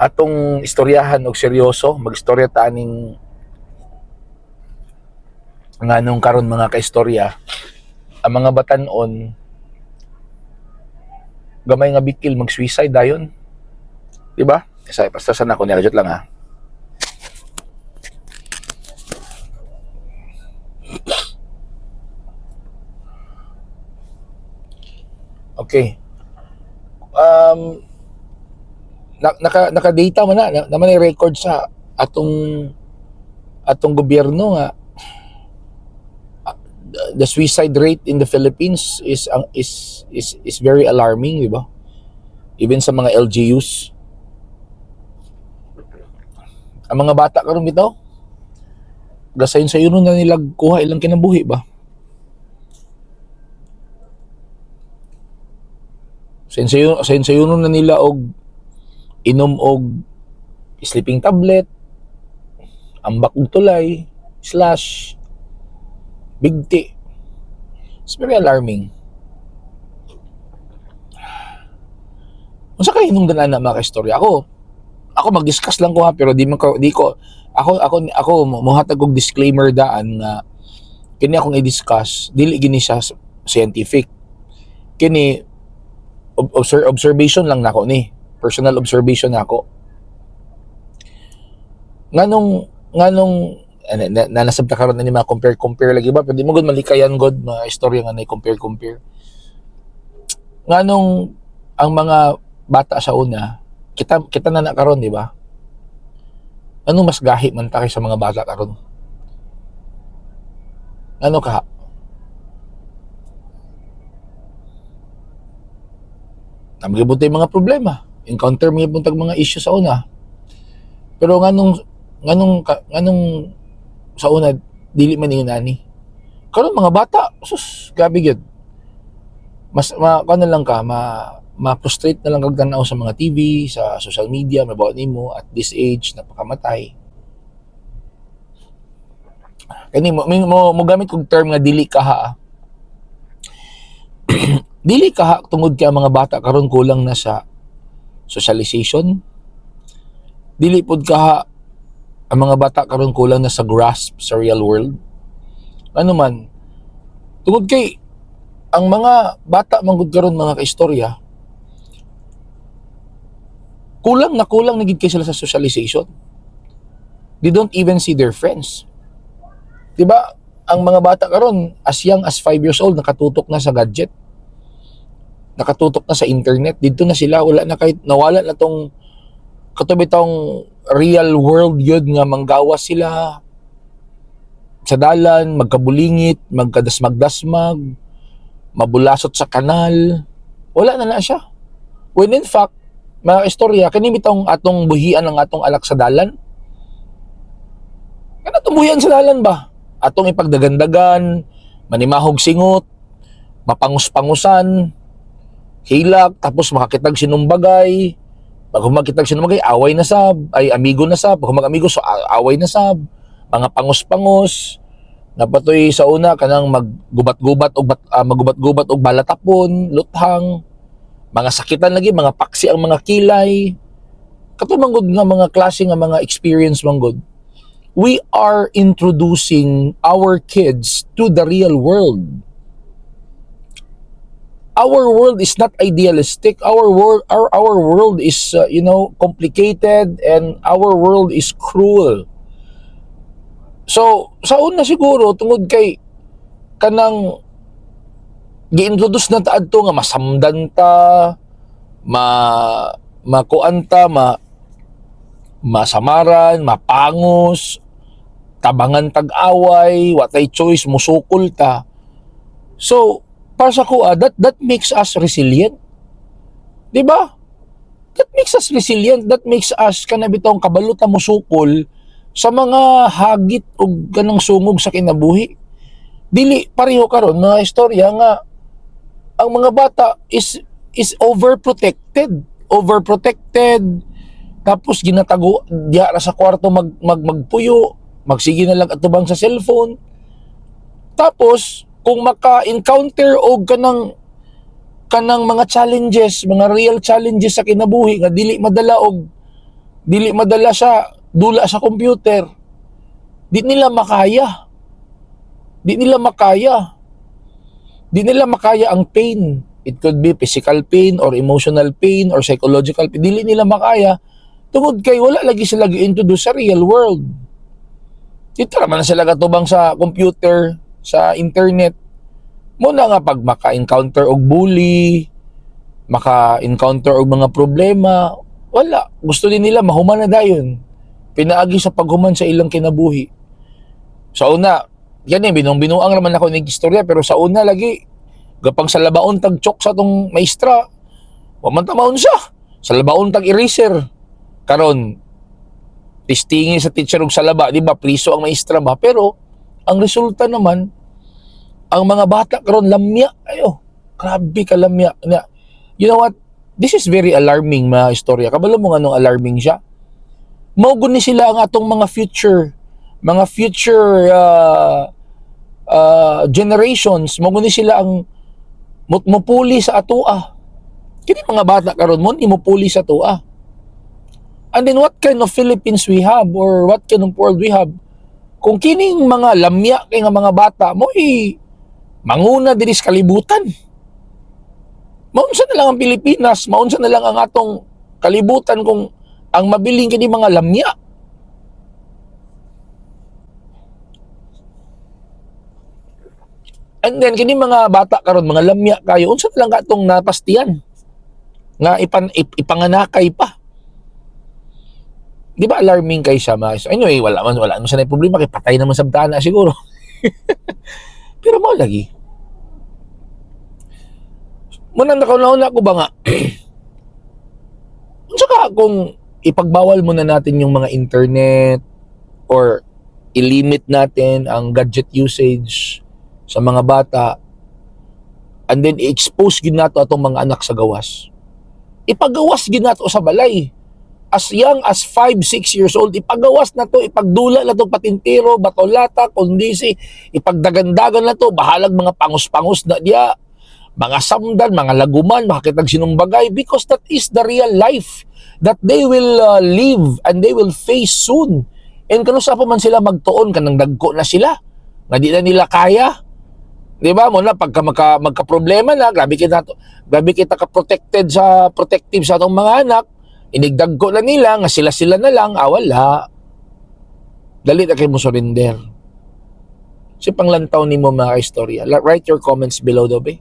atong istoryahan og seryoso, magistorya ta aning nganong karon mga kaistorya, ang mga batan-on gamay nga bikil mag-suicide dayon. Di ba? Kasi pastasan ako ni lang ha. Okay. Naka-data man na naman ay record sa atong gobyerno nga the suicide rate in the Philippines is very alarming, di ba? Even sa mga LGUs. Ang mga bata karon bitaw, gasayon sa yun na nila kuha ilang kinabuhi ba? Sayon sa yun na nila og inom og sleeping tablet, ambak og tulay, slash bigti. It's very alarming. Unsa kay hinungdan ana mga kaistorya? Ako mag-discuss lang ko ha, pero di ko ako mohatag og disclaimer daan nga kini akong i-discuss dili gini siya scientific. Kini observation lang nako ni, personal observation nako. Nganong nasabta karon na ni mga compare lagi ba, pero di mo gud malikayan god mga istorya nga na compare. Nganong ang mga bata sa una, kita na karon, di ba? Ano mas gahi man ta kaysa mga bata karon? Ano ka? Namagibot tay mga problema, encounter mo buntag mga issue sa una. Pero nganong sa una dili man ingon ani. Karon mga bata, sus, gabi gyud. Mas kano lang ka, ma-frustrate na lang kag tanaw sa mga TV, sa social media, mabaw nimo at this age napakamatay. Kani mo gamit kog term nga dili kaha. Dili kaha tungod kay mga bata karon kulang na sa socialization. Dili pud kaha ang mga bata karon kulang na sa grasp sa real world. Ano man, tungod kay ang mga bata manggod karon mga kaistorya, kulang na gid kay sila sa socialization. They don't even see their friends. Diba? Ang mga bata karon as young as 5 years old nakatutok na sa gadget. Nakatutok na sa internet. Dito na sila, wala na kahit nawala na tong katubi tong real world yun nga manggawas sila sa dalan, magkabulingit, magkadasmag-dasmag, mabulasot sa kanal. Wala na siya. When in fact, mga istorya, kanimi tong atong buhian ng atong alak sa dalan. Kana itong buhian sa dalan ba? Atong ipagdagandagan, manimahog singot, mapangus-pangusan, hilak, tapos makakitag sinumbagay. Pag humakitag sinumbagay, away na sab, ay amigo na sab. Pag humag-amigo, so away na sab. Mga pangus-pangus, napatoy sa una kanang maggubat-gubat og balatapon, luthang, mga sakitan lagi, mga paksi ang mga kilay. Kato manggod nga mga klase nga mga experience manggod. We are introducing our kids to the real world. Our world is not idealistic. Our world is complicated, and our world is cruel. So sa una siguro tungod kay kanang gi-introduce na ta adto nga masamdan ta, makuanta, masamaran, mapangos, tabangan tag-away, watay choice, musukol ta. So para sa kuha, that makes us resilient. Diba? That makes us resilient. That makes us kanabitong kabalutan musukol sa mga hagit o ganang sungog sa kinabuhi. Dili pareho karon mga istorya nga ang mga bata is overprotected, tapos ginatago diha ra sa kwarto magpuyo, magsige na lang atubang sa cellphone. Tapos kung maka-encounter og kanang mga challenges, mga real challenges sa kinabuhi nga dili madala og dili madala sa dula sa computer. Di nila makaya. Di nila makaya. Di nila makaya ang pain. It could be physical pain or emotional pain or psychological pain. Dili nila makaya. Tungod kay wala lagi sila gi-introduce sa real world. Dito naman na sila katubang sa computer, sa internet. Muna nga pag maka-encounter og bully, maka-encounter og mga problema, wala. Gusto din nila mahuman na dayon. Pinaagi sa paghuman sa ilang kinabuhi. Sa una, yan binuang naman ako ng istorya, pero sa una lagi, gapang sa labaon tag-chok sa tong maestra, wamantamaon siya. Sa labaon tag-eraser. Karon, testingin sa teacher og sa laba, di ba, priso ang maestra ba? Pero, ang resulta naman, ang mga bata karon lamya. Ayo, grabe ka lamya. You know what? This is very alarming mga istorya. Kabalo mo nga nung alarming siya? Maugon ni sila ang atong mga future generations. Maugon ni sila ang mupuli sa atua. Kini mga bata karon mo ni mupuli sa atua. And then what kind of Philippines we have or what kind of world we have? Kung kining mga lamya kay nga mga bata mo manguna diri sa kalibutan. Maunsa na lang ang Pilipinas, maunsa na lang ang atong kalibutan kung ang mabiling kini mga lamya. And then kini mga bata karon mga lamya kayo, unsa na lang katong napastiyan nga ipanganakay pa. Di ba alarming kay siya mga? Anyway, wala naman siya na problema kay patay naman sa bintana siguro. Pero mo lagi. Muna nakauna ko ba nga? Unsa ka kung ipagbawal muna natin yung mga internet or ilimit natin ang gadget usage sa mga bata and then i-expose gid nato atong mga anak sa gawas. Ipagawas gid nato sa balay. As young as 5-6 years old, ipagawas na to, ipagdula na to patintero, batolata, kondisi, ipagdagandagan na to, bahalag mga pangus-pangus na diya, mga samdan, mga laguman, makakitag sinumbagay, because that is the real life that they will live and they will face soon. And kano sa pa man sila magtuon, kanang dagko na sila, nga di na nila kaya. Di ba? Muna, pagka magka-problema na, grabe kita ka-protective sa atong mga anak, inigdag ko na nila, nga sila na lang, wala. Dali na kayo mo surrender. Si panglantaw ni mo mga istorya. Write your comments below daw, be.